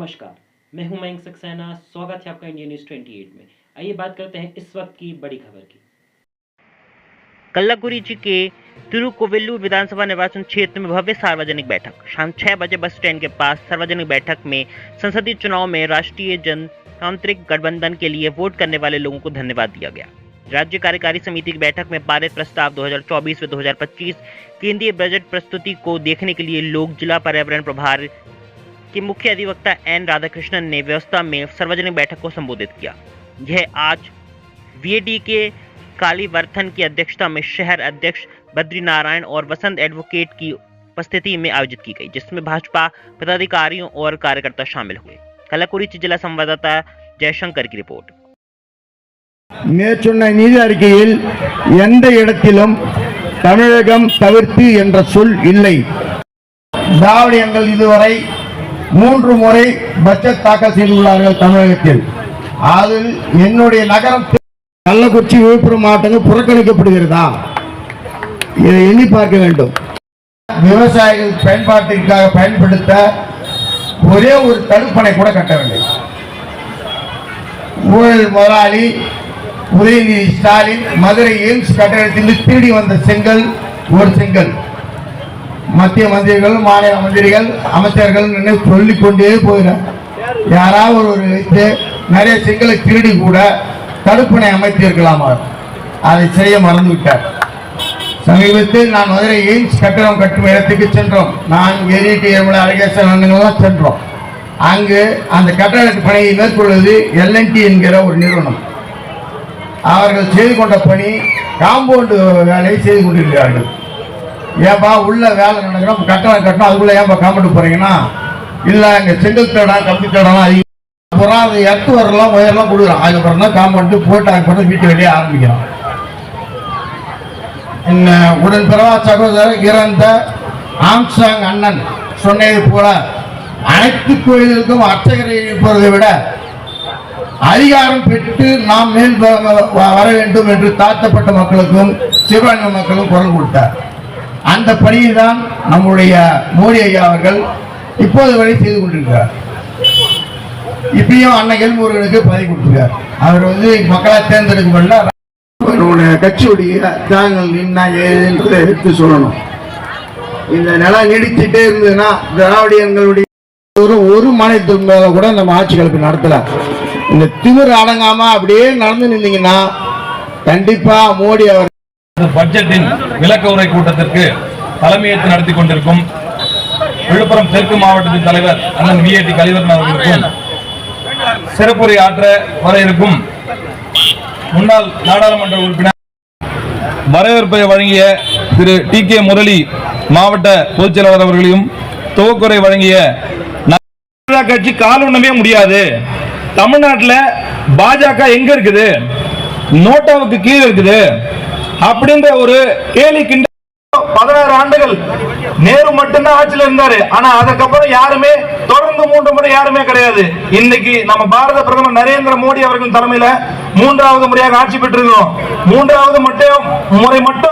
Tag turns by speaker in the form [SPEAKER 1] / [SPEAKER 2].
[SPEAKER 1] नमस्कार, मैं हूं मयंक सक्सेना। स्वागत है आपका इंडिया न्यूज़ 28 में। आइए बात करते हैं इस वक्त की बड़ी खबर की।
[SPEAKER 2] कल्लाकुरिची के तिरुकोविल्लूर विधानसभा निर्वाचन क्षेत्र में भव्य सार्वजनिक बैठक। शाम 6 बजे बस स्टैंड के पास सार्वजनिक बैठक में संसदीय चुनाव में राष्ट्रीय जनतांत्रिक गठबंधन के लिए वोट करने वाले लोगों को धन्यवाद दिया गया। राज्य कार्यकारी समिति की बैठक में पारित प्रस्ताव 2024 व 2025 केंद्रीय बजट प्रस्तुति को देखने के लिए लोग जिला पर्यावरण प्रभार के मुख्य अधिवक्ता एन राधाकृष्णन ने व्यवस्था में सार्वजनिक बैठक को संबोधित किया। यह आज वीएडी के कालीवर्धन की अध्यक्षता में शहर अध्यक्ष बद्रीनारायण और वसंत एडवोकेट की उपस्थिति में आयोजित की गई, जिसमें भाजपा पदाधिकारियों और कार्यकर्ता शामिल हुए। कल्लाकुरिची जिला संवाददाता जयशंकर की रिपोर्ट।
[SPEAKER 3] மேற்சொன்ன நீதி அறிக்கையில் எந்த இடத்திலும் தமிழகம் தவிர்த்து என்ற சொல் இல்லை. திராவிடர்கள் இதுவரை 3 முறை பட்ஜெட் தாக்கல் செய்துள்ளார்கள் தமிழகத்தில். அதில் என்னுடைய நகரம் கள்ளக்குறிச்சி விழுப்புரம் மாவட்டங்கள் புறக்கணிக்கப்படுகிறதா? இதை எண்ணி பார்க்க வேண்டும். விவசாயிகள் பயன்பாட்டிற்காக பயன்படுத்த ஒரே ஒரு தடுப்பணை கூட கட்டவில்லை. ஊழல் முதலாளி உதயநிதி ஸ்டாலின் மதுரை எய்ம்ஸ் கட்டடத்தில் திருடி வந்த செங்கல் ஒரு செங்கல் மத்திய மந்திரிகள் மாநில மந்திரிகள் அமைச்சர்கள் சொல்லிக் கொண்டே போகிறார். யாராவது ஒரு வைத்து நிறைய செங்கலை திருடி கூட தடுப்பணை அமைத்திருக்கலாமா? அதை செய்ய மறந்துவிட்டார். சமீபத்தில் நான் மதுரை எய்ம்ஸ் கட்டடம் கட்டும் இடத்துக்கு சென்றோம். நான் ஏரிடி எம்எல்ஏ அழகேசன் சென்றோம். அங்கு அந்த கட்டட பணியை மேற்கொள்வது எல்என்டி என்கிற ஒரு நிறுவனம். அவர்கள் செய்து கொண்ட பணி காம்பவுண்டு வேலையை செய்து கொண்டிருக்கிறார்கள். ஏன்பா உள்ள வேலை நடக்கிறோம், கட்டணம் கட்டணும், அதுக்குள்ள ஏன்பா காம்பவுண்டு போறீங்கன்னா, இல்லை இங்கே செங்கல் தடம் கம்பி தடம் அதிகம், அப்புறம் அது எட்டு வரலாம் உயரெல்லாம் கொடுக்குறோம். அதுக்கப்புறம் தான் காம்பவுண்டு போட்டு அதுக்கப்புறம் வீட்டு வெளியே ஆரம்பிக்கிறோம். உடன் பிறவா சகோதரர் இறந்த ஆம்சாங் அண்ணன் சொன்னது போல அனைத்து கோயில்களுக்கும் அர்ச்சகரை இருப்பதை விட அதிகாரம் பெற்று நாம் மேல் வர வேண்டும் என்று தாழ்த்தப்பட்ட மக்களுக்கும் சிறுபான்மை மக்களும் குரல் கொடுத்தார். அந்த பணியை தான் நம்முடைய மோடி ஐயா அவர்கள் இப்போது வரை செய்து கொண்டிருக்கிறார். இப்பயும் அன்னை எல்முருகனுக்கு பதவி கொடுத்துருக்கார். அவர் மக்களால் தேர்ந்தெடுக்கப்படல. கட்சியுடைய தியாகங்கள் நின்னா ஏதுன்றதை எடுத்து சொல்லணும். இந்த நிலம் நீடிச்சுட்டே இருந்ததுன்னா திராவிடங்களுடைய ஒரு மாநிலத்தின் மேல கூட நம்ம ஆட்சிகளுக்கு நடத்தல. இந்த திமிர் அடங்காம அப்படியே நடந்து நின்றீங்கன்னா கண்டிப்பா மோடி அவர்
[SPEAKER 4] பட்ஜெட்டின் விளக்க உரை கூட்டத்திற்கு தலைமையேற்று நடத்தி கொண்டிருக்கும் விழுப்புரம் தெற்கு மாவட்டத்தின் தலைவர் அண்ணன் விஏடி காளிவர்தன் அவர்களுக்கும் சிறப்புரை ஆற்ற வர இருக்கும் முன்னாள் நாடாளுமன்ற உறுப்பினர் வரவேற்பை வழங்கிய திரு டி.கே. முரளி மாவட்ட பொதுச் செயலாளர் அவர்களையும் துவக்குரை வழங்கிய கட்சி கால் ஒண்ணுமே முடியாது. தமிழ்நாட்டில் பாஜக எங்க இருக்குது? நோட்டாவுக்கு கீழே இருக்குது அப்படின்ற ஒரு கேலி கிண்ட 16 ஆண்டுகள் நேரு மட்டும்தான் ஆட்சியில் இருந்தாரு. ஆனா அதுக்கப்புறம் யாருமே தொடர்ந்து 3 முறை யாருமே கிடையாது. இன்னைக்கு நம்ம பாரத பிரதமர் நரேந்திர மோடி அவர்கள் தலைமையில 3வது முறையாக ஆட்சி பெற்றிருக்கிறோம். 3வது முறை மட்டும்